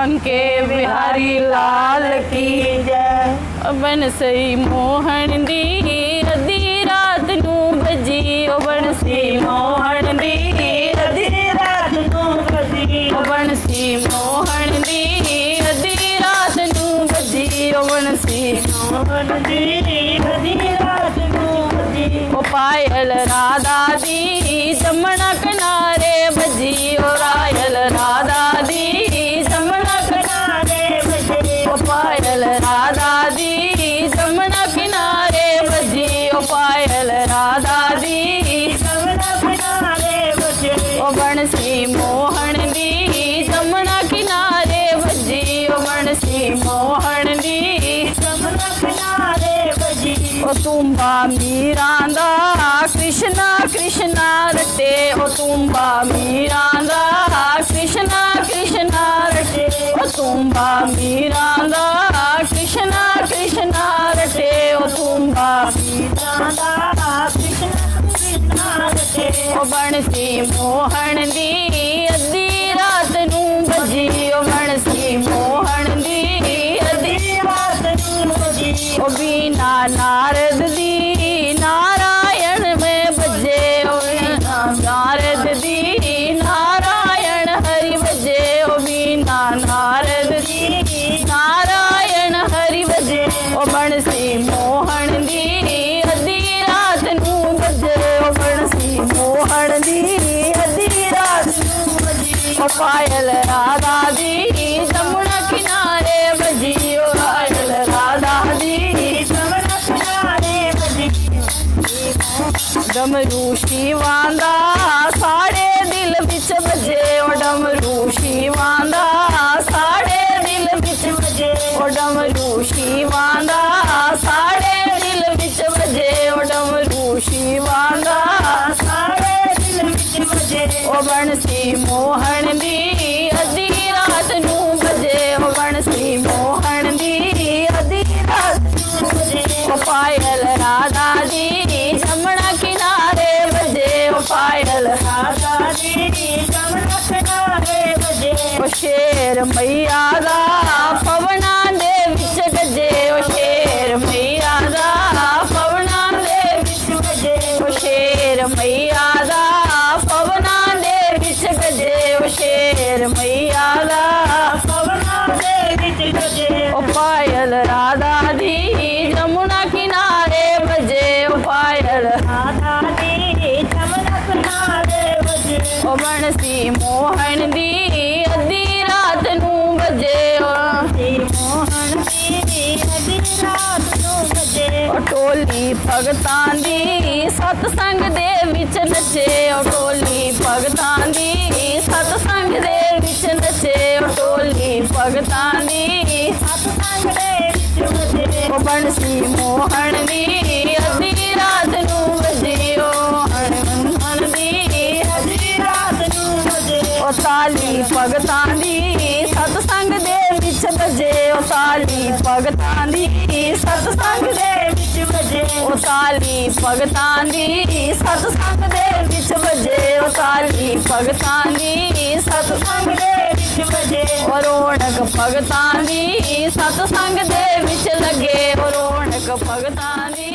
बांके बिहारी लाल की जय। बंसी मोहन दी अद्धी रात नू बजी, ओ बंसी मोहन दी अद्धी रात नू बजी, ओ बंसी मोहन दी अद्धी रात नू बजी, ओ बंसी मोहन दी अद्धी रात नू बजी। ओ पायल राधा दी जमुना किनारे बजी, ओ रायल राधा दी जमुना किनारे बजी, ओ पायल राधा दी जमुना किनारे बजी, ओ पायल राधा दी जमुना किनारे बजी, ओ बंसी मोहन दी जमुना किनारे बजी, ओ बंसी मोहन दी जमुना किनारे बजी। ओ तुम्बा मीरा दा कृष्णा कृष्णा रटे, ओ तुम्बा मीरा दा कृष्णा कृष्णा रटे, ओ तुम्बा मीरा दा कृष्णा कृष्णा रटे, ओ तुम्बा मीरा दा कृष्णा कृष्णा रटे। ओ बंसी मोहन दी अद्धी रात नू बजी, ओ बंसी मोहन दी अद्धी रात नू बजी। ओ बीना नारद दी नारायण में बजे, ओ नारद दी नारायण हरि बजे, ओ बीना नारद दी नारायण हरि बजे। ओ बंसी मोहन दी अद्धी रात नू बजे, ओ बंसी मोहन दी अद्धी रात नू बजी। ओ पायल राधा दी जमुना किनारे बजी, ओ पायल राधा दी जमुना किनारे बजी। डमरू शिवांदा साड़े दिल बिच बजे, ओ डमरू शिवांदा साड़े दिल बिच बजे, ओ डमरू शिवांदा साड़े दिल बिच बजे, ओ डमरू शिवांदा साड़े दिल बिच बजे। ओ बंसी मोहन दी अद्धी रात नू बजे, ओ बंसी मोहन दी अद्धी रात नू बजे। ओ पायल राधा दी जमुना किनारे बजे, ओ पायल राधा दी जमुना किनारे बजे। ओ शेर मैया दा पवना दे विच गजे, ओ शेर मैया दा पवना दे विच गजे, ओ शेर मैया दा पवना दे विच गजे, ओ शेर मैया दा पवना दे विच गजे। ओ पायल राधा दी जमुना किनारे बजे, ओ पायल राधा दी जमुना किनारे बजे। ओ बंसी मोहन दी अद्धी रात नू बजे, ओ बंसी मोहन दी अद्धी रात नू बजे। ओ टोली भगतां दी सतसंग दे विच नचे, ओ टोली भगतां दी सतसंग दे विच नचे, ओ टोली भगतां दी सतसंग दे विच नचे। ओ बंसी मोहन दी अद्धी रात नू बजे, ओ मोहन दी अद्धी रात नू बजे। ओ ताली भगतां दी सतसंग दे विच बजे, ओ ताली भगतां दी सतसंग दे विच बजे, ओ ताली भगतां दी सतसंग दे विच बजे, ओ ताली भगतां दी सतसंग दे विच बजे। ओ रौनक भगतां दी सतसंग दे विच लगे, ओ रौनक भगतां दी